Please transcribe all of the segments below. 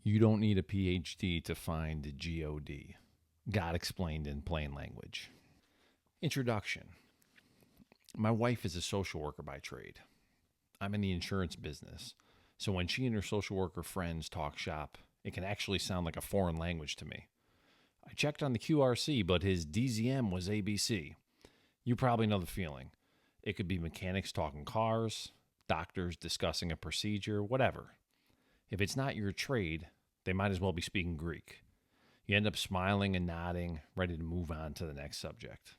You don't need a Ph.D. to find God. God explained in plain language. Introduction. My wife is a social worker by trade. I'm in the insurance business, so when she and her social worker friends talk shop, it can actually sound like a foreign language to me. I checked on the QRC, but his DZM was ABC. You probably know the feeling. It could be mechanics talking cars, doctors discussing a procedure, whatever. If it's not your trade, they might as well be speaking Greek. You end up smiling and nodding, ready to move on to the next subject.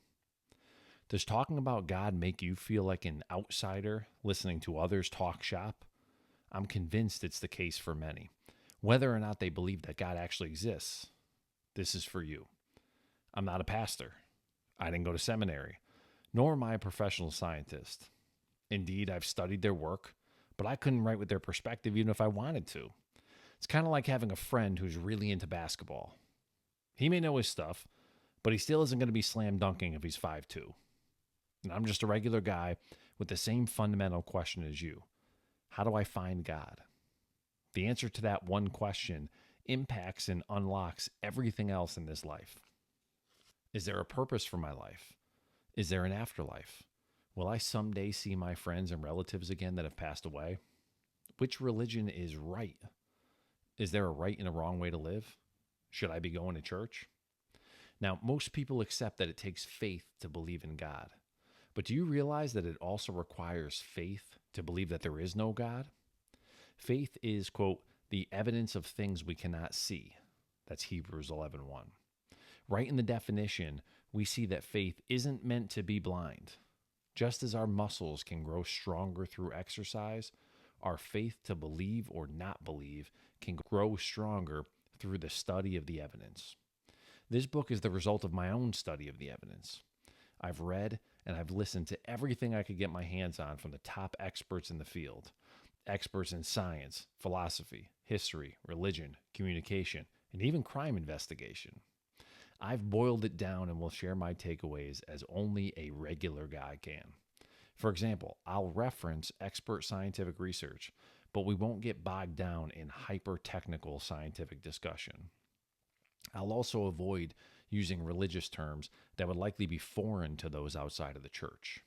Does talking about God make you feel like an outsider listening to others talk shop? I'm convinced it's the case for many. Whether or not they believe that God actually exists, this is for you. I'm not a pastor. I didn't go to seminary, nor am I a professional scientist. Indeed, I've studied their work, but I couldn't write with their perspective even if I wanted to. It's kind of like having a friend who's really into basketball. He may know his stuff, but he still isn't going to be slam dunking if he's 5'2". And I'm just a regular guy with the same fundamental question as you. How do I find God? The answer to that one question impacts and unlocks everything else in this life. Is there a purpose for my life? Is there an afterlife? Will I someday see my friends and relatives again that have passed away? Which religion is right? Is there a right and a wrong way to live? Should I be going to church? Now, most people accept that it takes faith to believe in God. But do you realize that it also requires faith to believe that there is no God? Faith is, quote, the evidence of things we cannot see. That's Hebrews 11:1. Right in the definition, we see that faith isn't meant to be blind. Just as our muscles can grow stronger through exercise, our faith to believe or not believe can grow stronger through the study of the evidence. This book is the result of my own study of the evidence. I've read and I've listened to everything I could get my hands on from the top experts in the field. Experts in science, philosophy, history, religion, communication, and even crime investigation. I've boiled it down and will share my takeaways as only a regular guy can. For example, I'll reference expert scientific research, but we won't get bogged down in hyper-technical scientific discussion. I'll also avoid using religious terms that would likely be foreign to those outside of the church.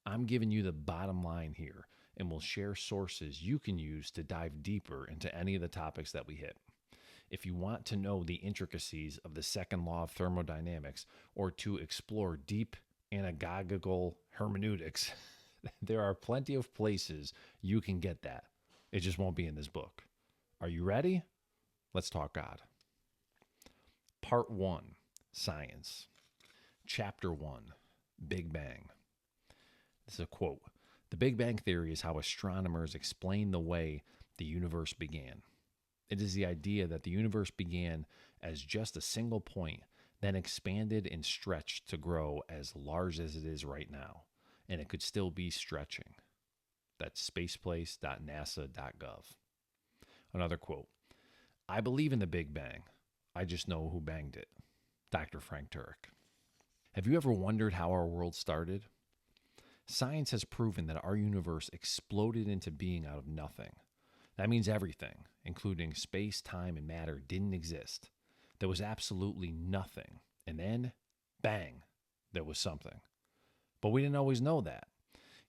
I'm giving you the bottom line here, and will share sources you can use to dive deeper into any of the topics that we hit. If you want to know the intricacies of the second law of thermodynamics or to explore deep anagogical hermeneutics, there are plenty of places you can get that. It just won't be in this book. Are you ready? Let's talk God. Part 1, Science. Chapter 1, Big Bang. This is a quote. The Big Bang Theory is how astronomers explain the way the universe began. It is the idea that the universe began as just a single point, then expanded and stretched to grow as large as it is right now, and it could still be stretching. That's spaceplace.nasa.gov. Another quote. I believe in the Big Bang. I just know who banged it. Dr. Frank Turek. Have you ever wondered how our world started? Science has proven that our universe exploded into being out of nothing. That means everything, including space, time, and matter, didn't exist. There was absolutely nothing. And then, bang, there was something. But we didn't always know that.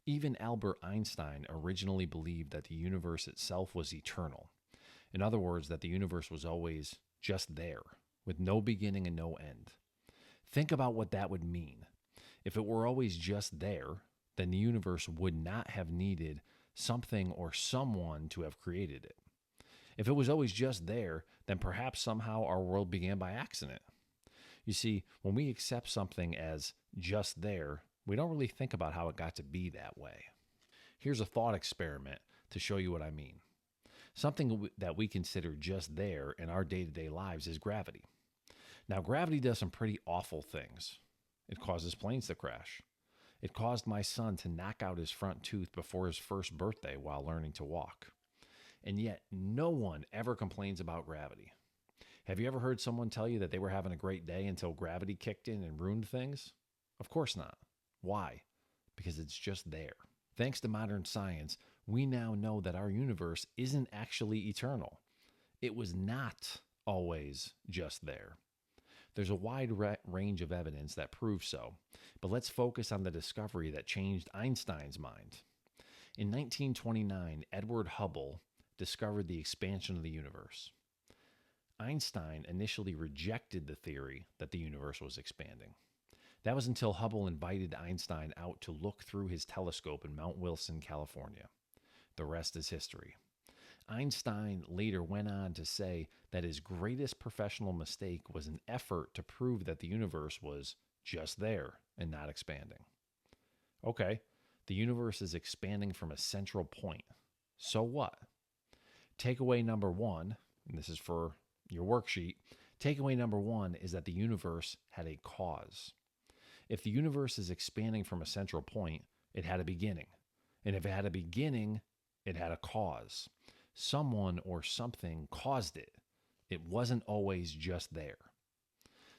Even Albert Einstein originally believed that the universe itself was eternal. In other words, that the universe was always just there, with no beginning and no end. Think about what that would mean. If it were always just there, then the universe would not have needed something or someone to have created it. If it was always just there, then perhaps somehow our world began by accident. You see, when we accept something as just there, we don't really think about how it got to be that way. Here's a thought experiment to show you what I mean. Something that we consider just there in our day-to-day lives is gravity. Now, gravity does some pretty awful things. It causes planes to crash. It caused my son to knock out his front tooth before his first birthday while learning to walk. And yet, no one ever complains about gravity. Have you ever heard someone tell you that they were having a great day until gravity kicked in and ruined things? Of course not. Why? Because it's just there. Thanks to modern science, we now know that our universe isn't actually eternal. It was not always just there. There's a wide range of evidence that proves so, but let's focus on the discovery that changed Einstein's mind. In 1929, Edward Hubble discovered the expansion of the universe. Einstein initially rejected the theory that the universe was expanding. That was until Hubble invited Einstein out to look through his telescope in Mount Wilson, California. The rest is history. Einstein later went on to say that his greatest professional mistake was an effort to prove that the universe was just there and not expanding. Okay, the universe is expanding from a central point. So what? Takeaway number one, and this is for your worksheet, takeaway number one is that the universe had a cause. If the universe is expanding from a central point, it had a beginning. And if it had a beginning, it had a cause. Someone or something caused it. It wasn't always just there.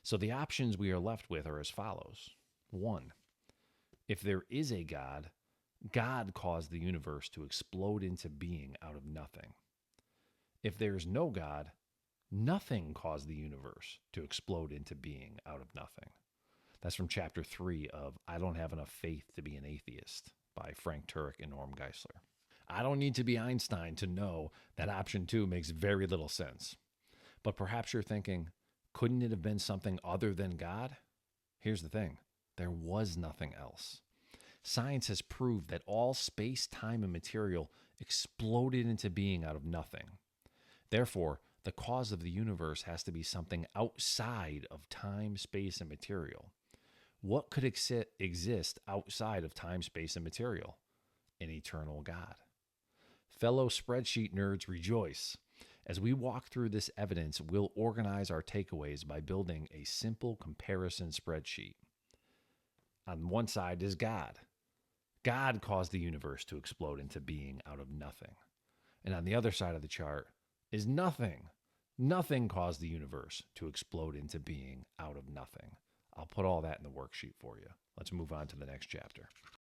So the options we are left with are as follows. 1. If there is a God, God caused the universe to explode into being out of nothing. If there is no God, nothing caused the universe to explode into being out of nothing. That's from chapter 3 of I Don't Have Enough Faith to Be an Atheist by Frank Turek and Norm Geisler. I don't need to be Einstein to know that option 2 makes very little sense. But perhaps you're thinking, couldn't it have been something other than God? Here's the thing. There was nothing else. Science has proved that all space, time, and material exploded into being out of nothing. Therefore, the cause of the universe has to be something outside of time, space, and material. What could exist outside of time, space, and material? An eternal God. Fellow spreadsheet nerds, rejoice. As we walk through this evidence, we'll organize our takeaways by building a simple comparison spreadsheet. On one side is God. God caused the universe to explode into being out of nothing. And on the other side of the chart is nothing. Nothing caused the universe to explode into being out of nothing. I'll put all that in the worksheet for you. Let's move on to the next chapter.